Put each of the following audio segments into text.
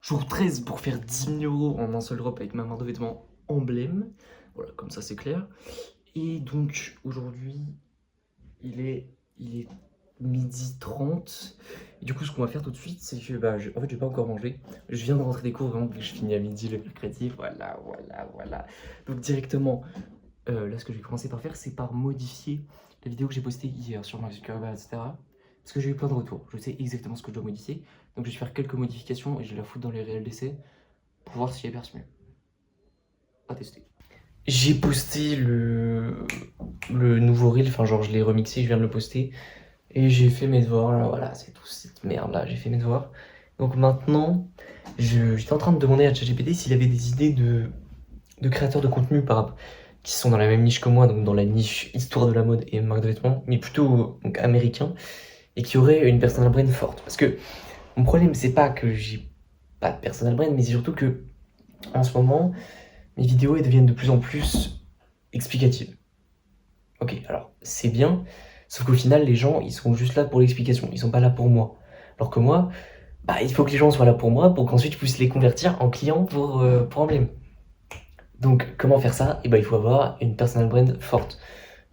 Jour 13 pour faire 10 000 € en un seul drop avec ma marque de vêtements emblème. Voilà, comme ça c'est clair. Et donc aujourd'hui, il est midi 30. Et du coup, ce qu'on va faire tout de suite, c'est que en fait, je vais pas encore manger. Je viens de rentrer des cours, vraiment, je finis à midi le mercredi. Voilà. Donc directement, là, ce que je vais commencer par faire, c'est par modifier la vidéo que j'ai postée hier sur Mark Zuckerberg, etc. Parce que j'ai eu plein de retours. Je sais exactement ce que je dois modifier. Donc je vais faire quelques modifications et je vais la foutre dans les réels d'essai pour voir si elle perce mieux. À tester. J'ai posté le nouveau reel, enfin genre je l'ai remixé, je viens de le poster. Et j'ai fait mes devoirs, là, voilà, c'est tout cette merde là, j'ai fait mes devoirs. Donc maintenant, j'étais en train de demander à ChatGPT s'il avait des idées de créateurs de contenu qui sont dans la même niche que moi, donc dans la niche histoire de la mode et marque de vêtements, mais plutôt donc, américain, et qui auraient une personal brand forte. Parce que mon problème, c'est pas que j'ai pas de personal brand, mais c'est surtout que en ce moment, mes vidéos elles deviennent de plus en plus explicatives. Ok, alors c'est bien, sauf qu'au final, les gens, ils sont juste là pour l'explication, ils sont pas là pour moi. Alors que moi, il faut que les gens soient là pour moi pour qu'ensuite je puisse les convertir en clients pour Emblem. Donc, comment faire ça? Il faut avoir une personal brand forte.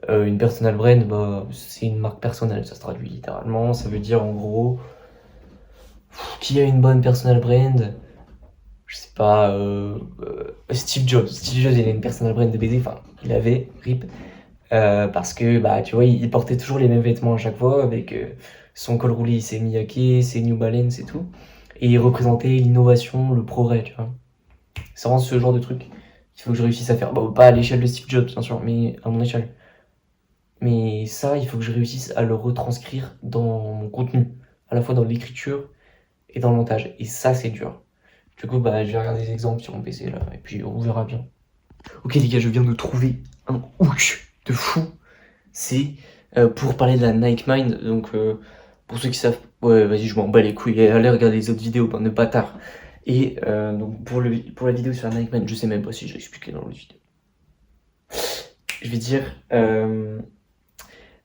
Une personal brand, c'est une marque personnelle, ça se traduit littéralement. Ça veut dire en gros, qui a une bonne personal brand? Je sais pas, Steve Jobs. Steve Jobs, il a une personal brand de baiser, enfin, il avait, RIP. Parce que, tu vois, il portait toujours les mêmes vêtements à chaque fois, avec son col roulé, ses Miyake, ses New Balance et tout. Et il représentait l'innovation, le progrès, tu vois. C'est vraiment ce genre de truc qu'il faut que je réussisse à faire. Bon, pas à l'échelle de Steve Jobs, bien sûr, mais à mon échelle. Mais ça, il faut que je réussisse à le retranscrire dans mon contenu, à la fois dans l'écriture et dans le montage. Et ça, c'est dur. Du coup, je vais regarder des exemples sur mon PC là, et puis on verra bien. Ok les gars, je viens de trouver un hook de fou. C'est pour parler de la Nike Mind. Donc pour ceux qui savent, ouais vas-y, je m'en bats les couilles. Allez regarder les autres vidéos, bande de bâtards. Et donc pour la vidéo sur la Nike Mind, je sais même pas si je l'ai expliqué dans l'autre vidéo. Je vais dire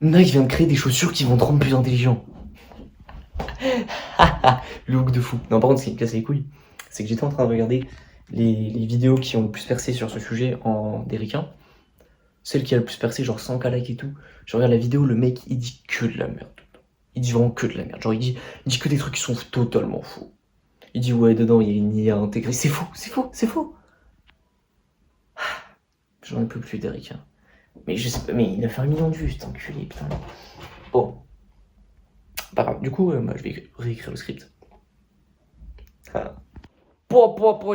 Nike vient de créer des chaussures qui vont te rendre plus intelligent. Le hook de fou. Non, par contre, ce qui me casse les couilles, c'est que j'étais en train de regarder les vidéos qui ont le plus percé sur ce sujet des ricains. Celle qui a le plus percé, genre 100K likes et tout. Je regarde la vidéo, le mec, il dit que de la merde. Il dit vraiment que de la merde. Genre, il dit que des trucs qui sont totalement faux. Il dit, ouais, dedans, il y a une IA intégrée. C'est faux. J'en ai plus des ricains. Mais je sais pas, mais il a fait 1 million de vues, cet enculé, putain. Bon. Pas grave. Du coup, je vais réécrire le script. Ah.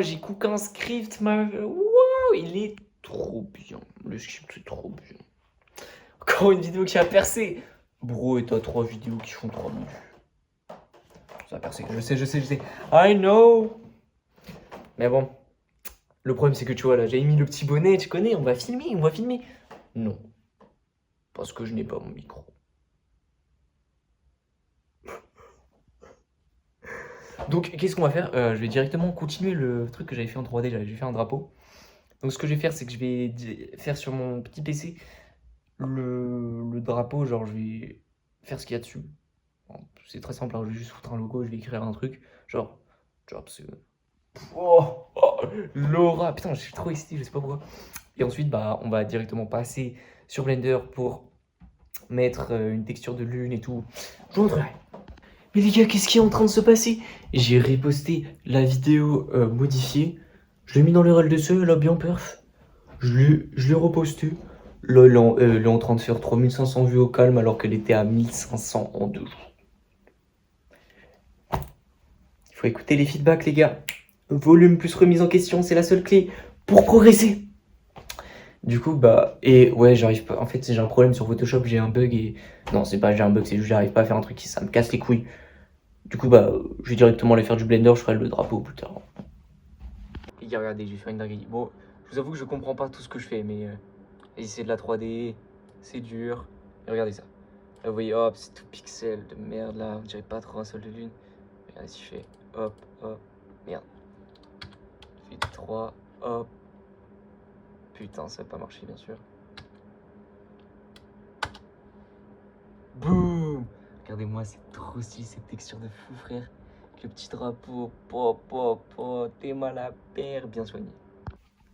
J'ai cook un script, Waouh, il est trop bien. Le script, c'est trop bien. Encore une vidéo qui a percé. Bro, et t'as 3 vidéos qui font 3 000 vues. Ça a percé. Je sais. I know. Mais bon. Le problème, c'est que tu vois, là, j'ai mis le petit bonnet, tu connais, on va filmer. Non. Parce que je n'ai pas mon micro. Donc, qu'est-ce qu'on va faire? Je vais directement continuer le truc que j'avais fait en 3D. J'avais fait un drapeau. Donc, ce que je vais faire, c'est que je vais faire sur mon petit PC le drapeau. Genre, je vais faire ce qu'il y a dessus. Bon, c'est très simple, hein, je vais juste foutre un logo, je vais écrire un truc. Genre, Jobs. Laura. Putain, je suis trop excité, je sais pas pourquoi. Et ensuite, on va directement passer sur Blender pour mettre une texture de lune et tout. Je vous montrerai. Mais les gars, qu'est-ce qui est en train de se passer? J'ai reposté la vidéo modifiée. Je l'ai mis dans les rôles de ceux, là, bien perf. Je l'ai reposté. Là, elle est en train de faire 3500 vues au calme alors qu'elle était à 1500 en 2 jours. Il faut écouter les feedbacks, les gars. Volume plus remise en question, c'est la seule clé pour progresser. Du coup, et ouais, j'arrive pas. En fait, j'ai un problème sur Photoshop, j'ai un bug et. Non, c'est pas j'ai un bug, c'est juste j'arrive pas à faire un truc qui ça me casse les couilles. Du coup, je vais directement aller faire du Blender, je ferai le drapeau plus tard. Les gars, regardez, je vais faire une dinguerie. Bon, je vous avoue que je comprends pas tout ce que je fais, mais c'est de la 3D, c'est dur. Et regardez ça. Là, vous voyez, hop, c'est tout pixel de merde là, on dirait pas trop un sol de lune. Regardez si je fais hop, merde. Je fais 3, hop. Putain, ça va pas marcher, bien sûr. Boum. Regardez-moi, c'est trop stylé cette texture de fou, frère. le petit drapeau. T'es mal à père, bien soigné.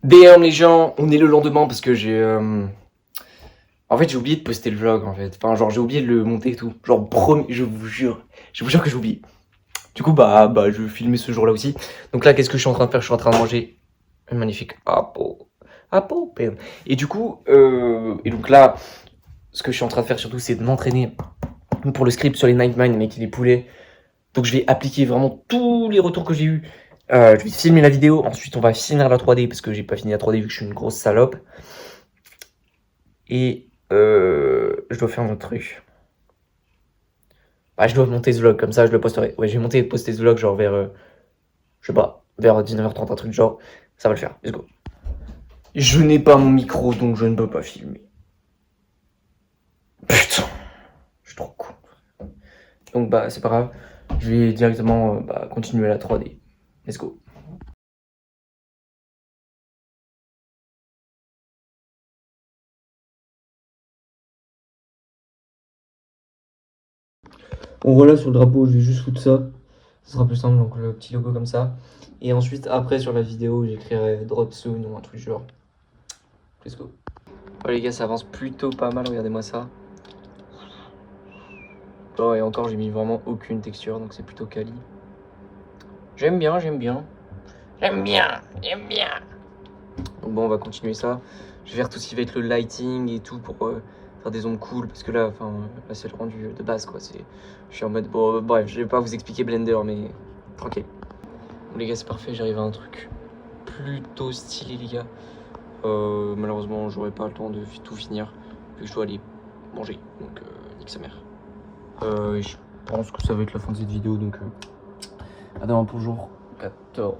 DM les gens, on est le lendemain parce que j'ai... En fait, j'ai oublié de poster le vlog, en fait. Enfin, genre, j'ai oublié de le monter et tout. Genre, je vous jure que j'ai oublié. Du coup, je vais filmer ce jour-là aussi. Donc là, qu'est-ce que je suis en train de faire? Je suis en train de manger un magnifique apple. Apple. Et du coup, et donc là, ce que je suis en train de faire surtout, c'est de m'entraîner pour le script sur les Nightmine, mec, les poulets. Donc je vais appliquer vraiment tous les retours que j'ai eu. Je vais filmer la vidéo, ensuite on va finir la 3D parce que j'ai pas fini la 3D vu que je suis une grosse salope. Et je dois faire un autre truc. Je dois monter ce vlog, comme ça je le posterai. Ouais, je vais monter et poster ce vlog genre vers, je sais pas, vers 19h30, un truc genre. Ça va le faire, let's go. Je n'ai pas mon micro donc je ne peux pas filmer. Putain, je suis trop con. Donc c'est pas grave, je vais directement continuer la 3D. Let's go. Bon voilà, sur le drapeau, je vais juste foutre ça. Ce sera plus simple, donc le petit logo comme ça. Et ensuite, après, sur la vidéo, j'écrirai drop soon ou un truc genre. Let's go. Oh les gars, ça avance plutôt pas mal, regardez-moi ça. Oh, et encore, j'ai mis vraiment aucune texture, donc c'est plutôt quali. J'aime bien. Donc bon, on va continuer ça. Je vais faire tout ce qui va être le lighting et tout pour faire des ondes cool, parce que là, c'est le rendu de base, quoi. Je suis en mode, bon, bref, je vais pas vous expliquer Blender, mais tranquille. Bon les gars, c'est parfait, j'arrive à un truc plutôt stylé, les gars. Malheureusement, j'aurai pas le temps de tout finir, vu que je dois aller manger, donc nique sa mère. Je pense que ça va être la fin de cette vidéo, donc à demain pour jour 14.